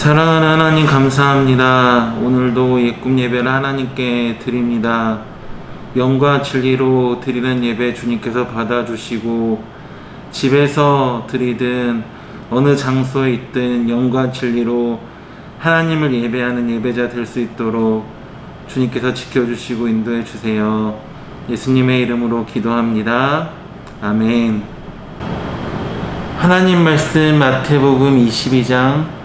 사랑하는 하나님 감사합니다. 오늘도 예꿈 예배를 하나님께 드립니다. 영과 진리로 드리는 예배 주님께서 받아주시고 집에서 드리든 어느 장소에 있든 영과 진리로 하나님을 예배하는 예배자 될 수 있도록 주님께서 지켜주시고 인도해 주세요. 예수님의 이름으로 기도합니다. 아멘. 하나님 말씀 마태복음 22장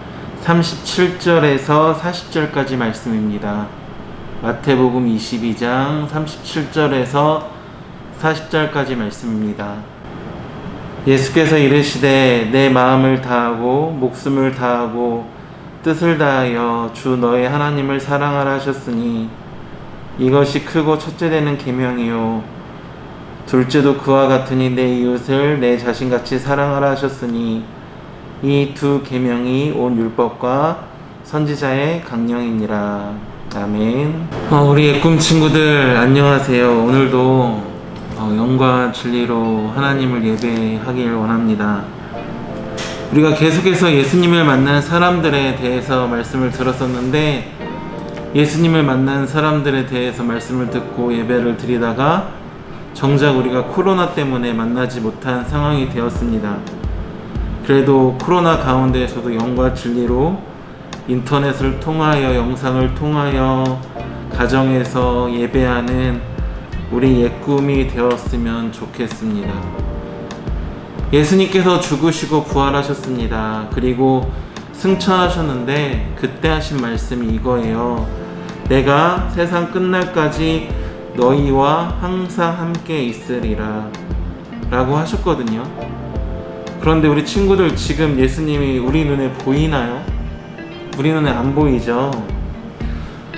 37절에서 40절까지 말씀입니다. 마태복음 22장 37절에서 40절까지 말씀입니다. 예수께서 이르시되 내 마음을 다하고 목숨을 다하고 뜻을 다하여 주 너의 하나님을 사랑하라 하셨으니 이것이 크고 첫째 되는 계명이요 둘째도 그와 같으니 내 이웃을 내 자신같이 사랑하라 하셨으니 이 두 계명이 온 율법과 선지자의 강령이니라. 아멘. 우리 예꿈 친구들 안녕하세요. 오늘도 영과 진리로 하나님을 예배하길 원합니다. 우리가 계속해서 예수님을 만난 사람들에 대해서 말씀을 들었었는데 예수님을 만난 사람들에 대해서 말씀을 듣고 예배를 드리다가 정작 우리가 코로나 때문에 만나지 못한 상황이 되었습니다. 그래도 코로나 가운데에서도 영과 진리로 인터넷을 통하여 영상을 통하여 가정에서 예배하는 우리 예꿈이 되었으면 좋겠습니다. 예수님께서 죽으시고 부활하셨습니다. 그리고 승천하셨는데 그때 하신 말씀이 이거예요. 내가 세상 끝날까지 너희와 항상 함께 있으리라 라고 하셨거든요. 그런데 우리 친구들 지금 예수님이 우리 눈에 보이나요? 우리 눈에 안 보이죠?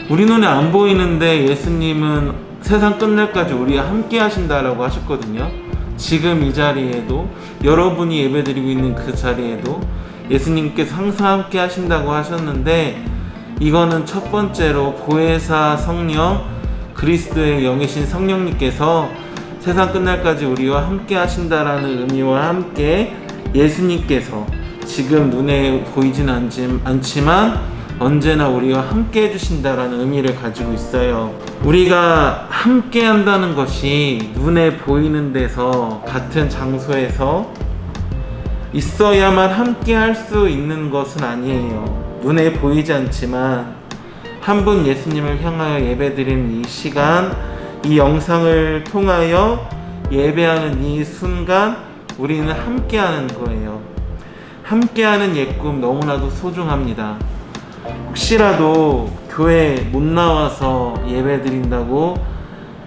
우리 눈에 안 보이는데 예수님은 세상 끝날까지 우리와 함께 하신다라고 하셨거든요. 지금 이 자리에도 여러분이 예배드리고 있는 그 자리에도 예수님께서 항상 함께 하신다고 하셨는데 이거는 첫 번째로 보혜사 성령 그리스도의 영이신 성령님께서 세상 끝날까지 우리와 함께 하신다라는 의미와 함께 예수님께서 지금 눈에 보이진 않지만 언제나 우리와 함께 해주신다라는 의미를 가지고 있어요. 우리가 함께 한다는 것이 눈에 보이는 데서 같은 장소에서 있어야만 함께 할 수 있는 것은 아니에요. 눈에 보이지 않지만 한 분 예수님을 향하여 예배드리는 이 시간, 이 영상을 통하여 예배하는 이 순간 우리는 함께하는 거예요. 함께하는 예꿈 너무나도 소중합니다. 혹시라도 교회 못 나와서 예배 드린다고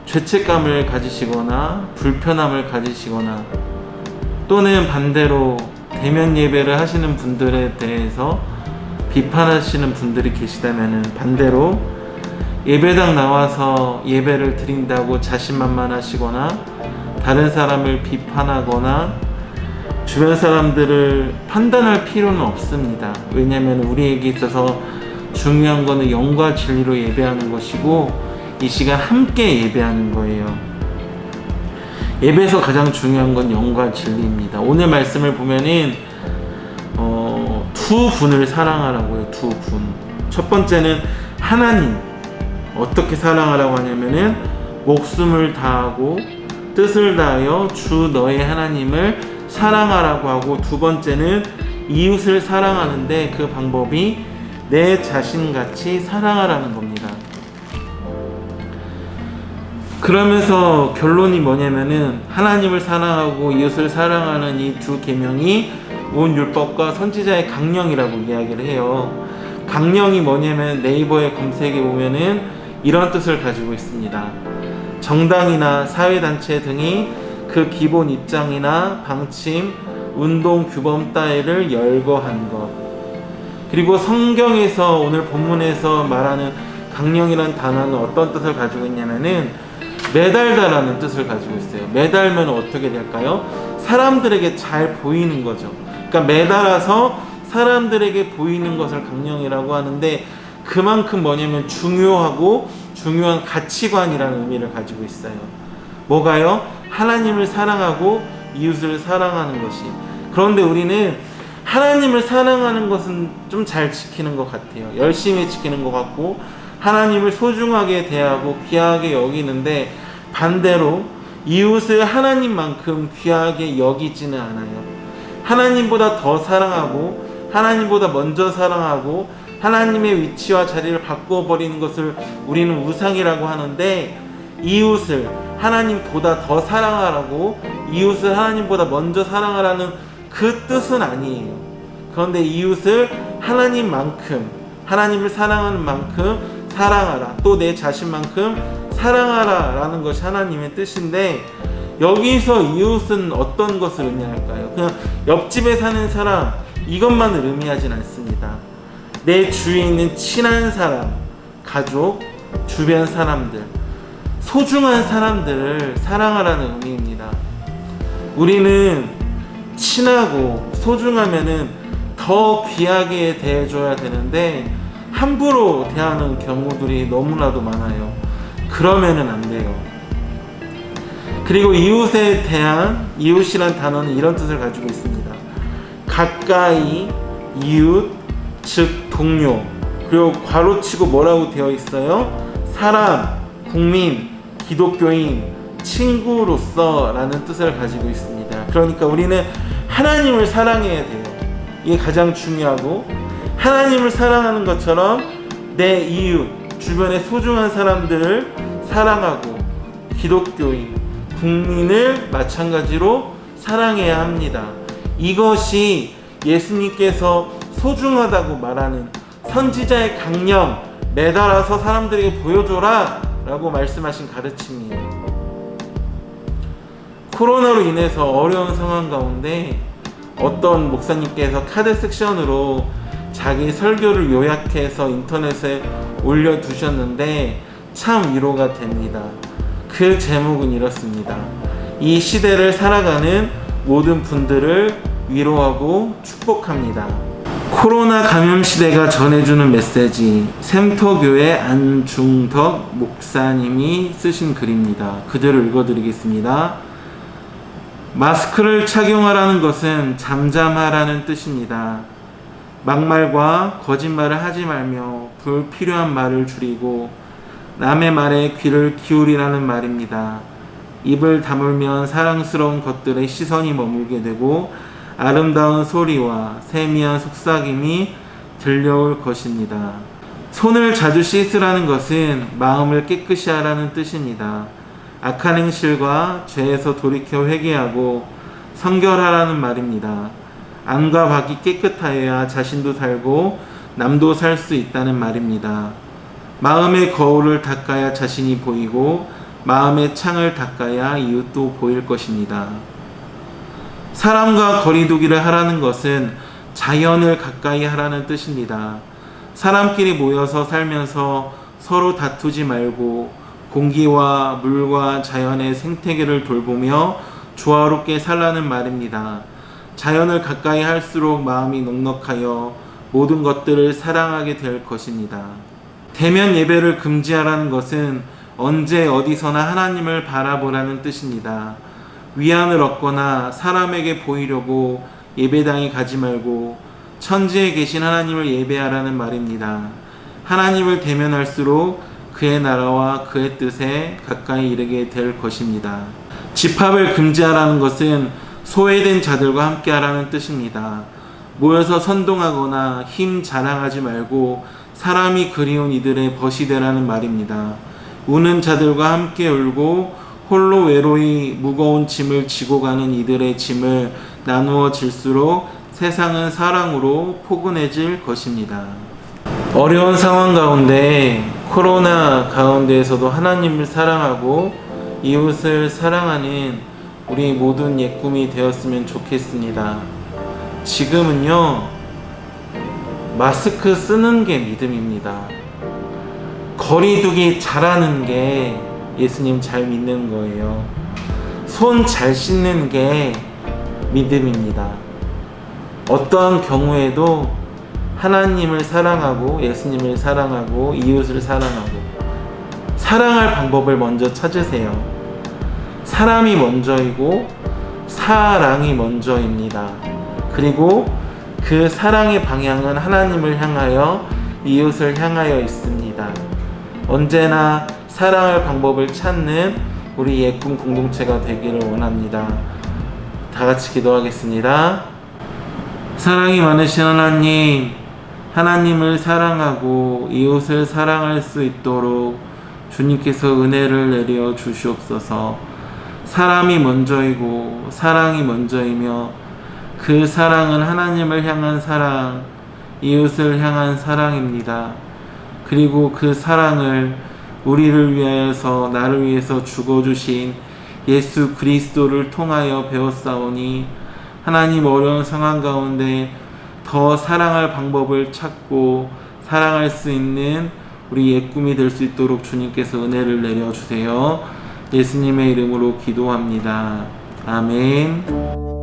죄책감을 가지시거나 불편함을 가지시거나 또는 반대로 대면 예배를 하시는 분들에 대해서 비판하시는 분들이 계시다면 반대로 예배당 나와서 예배를 드린다고 자신만만하시거나 다른 사람을 비판하거나 주변 사람들을 판단할 필요는 없습니다. 왜냐하면 우리에게 있어서 중요한 것은 영과 진리로 예배하는 것이고 이 시간 함께 예배하는 거예요. 예배에서 가장 중요한 건 영과 진리입니다. 오늘 말씀을 보면은 두 분을 사랑하라고요. 두 분. 첫 번째는 하나님. 어떻게 사랑하라고 하냐면은 목숨을 다하고 뜻을 다하여 주 너의 하나님을 사랑하라고 하고 두 번째는 이웃을 사랑하는데 그 방법이 내 자신같이 사랑하라는 겁니다. 그러면서 결론이 뭐냐면은 하나님을 사랑하고 이웃을 사랑하는 이 두 계명이 온 율법과 선지자의 강령이라고 이야기를 해요. 강령이 뭐냐면 네이버에 검색해 보면은 이런 뜻을 가지고 있습니다. 정당이나 사회단체 등이 그 기본 입장이나 방침, 운동 규범 따위를 열거한 것. 그리고 성경에서 오늘 본문에서 말하는 강령이라는 단어는 어떤 뜻을 가지고 있냐면은 매달다라는 뜻을 가지고 있어요. 매달면 어떻게 될까요? 사람들에게 잘 보이는 거죠. 그러니까 매달아서 사람들에게 보이는 것을 강령이라고 하는데 그만큼 뭐냐면 중요하고 중요한 가치관이라는 의미를 가지고 있어요. 뭐가요? 하나님을 사랑하고 이웃을 사랑하는 것이. 그런데 우리는 하나님을 사랑하는 것은 좀 잘 지키는 것 같아요. 열심히 지키는 것 같고 하나님을 소중하게 대하고 귀하게 여기는데 반대로 이웃을 하나님만큼 귀하게 여기지는 않아요. 하나님보다 더 사랑하고 하나님보다 먼저 사랑하고 하나님의 위치와 자리를 바꿔버리는 것을 우리는 우상이라고 하는데, 이웃을 하나님보다 더 사랑하라고 이웃을 하나님보다 먼저 사랑하라는 그 뜻은 아니에요. 그런데 이웃을 하나님만큼, 하나님을 사랑하는 만큼 사랑하라, 또 내 자신만큼 사랑하라 라는 것이 하나님의 뜻인데, 여기서 이웃은 어떤 것을 의미할까요? 그냥 옆집에 사는 사람 이것만을 의미하진 않습니다. 내 주위에 있는 친한 사람, 가족, 주변 사람들, 소중한 사람들을 사랑하라는 의미입니다. 우리는 친하고 소중하면은 더 귀하게 대해줘야 되는데 함부로 대하는 경우들이 너무나도 많아요. 그러면은 안 돼요. 그리고 이웃에 대한, 이웃이란 단어는 이런 뜻을 가지고 있습니다. 가까이, 이웃, 즉 동료, 그리고 괄호치고 뭐라고 되어 있어요? 사람, 국민, 기독교인, 친구로서 라는 뜻을 가지고 있습니다. 그러니까 우리는 하나님을 사랑해야 돼요. 이게 가장 중요하고, 하나님을 사랑하는 것처럼 내 이웃, 주변의 소중한 사람들을 사랑하고 기독교인, 국민을 마찬가지로 사랑해야 합니다. 이것이 예수님께서 소중하다고 말하는 선지자의 강령, 매달아서 사람들에게 보여줘라 라고 말씀하신 가르침이에요. 코로나로 인해서 어려운 상황 가운데 어떤 목사님께서 카드 섹션으로 자기 설교를 요약해서 인터넷에 올려두셨는데 참 위로가 됩니다. 그 제목은 이렇습니다. 이 시대를 살아가는 모든 분들을 위로하고 축복합니다. 코로나 감염 시대가 전해주는 메시지, 샘터교회 안중덕 목사님이 쓰신 글입니다. 그대로 읽어드리겠습니다. 마스크를 착용하라는 것은 잠잠하라는 뜻입니다. 막말과 거짓말을 하지 말며 불필요한 말을 줄이고 남의 말에 귀를 기울이라는 말입니다. 입을 다물면 사랑스러운 것들의 시선이 머물게 되고 아름다운 소리와 세미한 속삭임이 들려올 것입니다. 손을 자주 씻으라는 것은 마음을 깨끗이 하라는 뜻입니다. 악한 행실과 죄에서 돌이켜 회개하고 성결하라는 말입니다. 안과 밖이 깨끗하여야 자신도 살고 남도 살 수 있다는 말입니다. 마음의 거울을 닦아야 자신이 보이고 마음의 창을 닦아야 이웃도 보일 것입니다. 사람과 거리두기를 하라는 것은 자연을 가까이 하라는 뜻입니다. 사람끼리 모여서 살면서 서로 다투지 말고 공기와 물과 자연의 생태계를 돌보며 조화롭게 살라는 말입니다. 자연을 가까이 할수록 마음이 넉넉하여 모든 것들을 사랑하게 될 것입니다. 대면 예배를 금지하라는 것은 언제 어디서나 하나님을 바라보라는 뜻입니다. 위안을 얻거나 사람에게 보이려고 예배당에 가지 말고 천지에 계신 하나님을 예배하라는 말입니다. 하나님을 대면할수록 그의 나라와 그의 뜻에 가까이 이르게 될 것입니다. 집합을 금지하라는 것은 소외된 자들과 함께 하라는 뜻입니다. 모여서 선동하거나 힘 자랑하지 말고 사람이 그리운 이들의 벗이 되라는 말입니다. 우는 자들과 함께 울고 홀로 외로이 무거운 짐을 지고 가는 이들의 짐을 나누어 질수록 세상은 사랑으로 포근해질 것입니다. 어려운 상황 가운데, 코로나 가운데에서도 하나님을 사랑하고 이웃을 사랑하는 우리 모든 예꿈이 되었으면 좋겠습니다. 지금은요, 마스크 쓰는 게 믿음입니다. 거리두기 잘하는 게 예수님 잘 믿는 거예요. 손 잘 씻는 게 믿음입니다. 어떠한 경우에도 하나님을 사랑하고 예수님을 사랑하고 이웃을 사랑하고 사랑할 방법을 먼저 찾으세요. 사람이 먼저이고 사랑이 먼저입니다. 그리고 그 사랑의 방향은 하나님을 향하여 이웃을 향하여 있습니다. 언제나 사랑할 방법을 찾는 우리 예꿈 공동체가 되기를 원합니다. 다 같이 기도하겠습니다. 사랑이 많으신 하나님, 하나님을 사랑하고 이웃을 사랑할 수 있도록 주님께서 은혜를 내려 주시옵소서. 사람이 먼저이고 사랑이 먼저이며 그 사랑은 하나님을 향한 사랑, 이웃을 향한 사랑입니다. 그리고 그 사랑을 우리를 위하여서 나를 위해서 죽어주신 예수 그리스도를 통하여 배웠사오니 하나님 어려운 상황 가운데 더 사랑할 방법을 찾고 사랑할 수 있는 우리 예꿈이 될 수 있도록 주님께서 은혜를 내려주세요. 예수님의 이름으로 기도합니다. 아멘.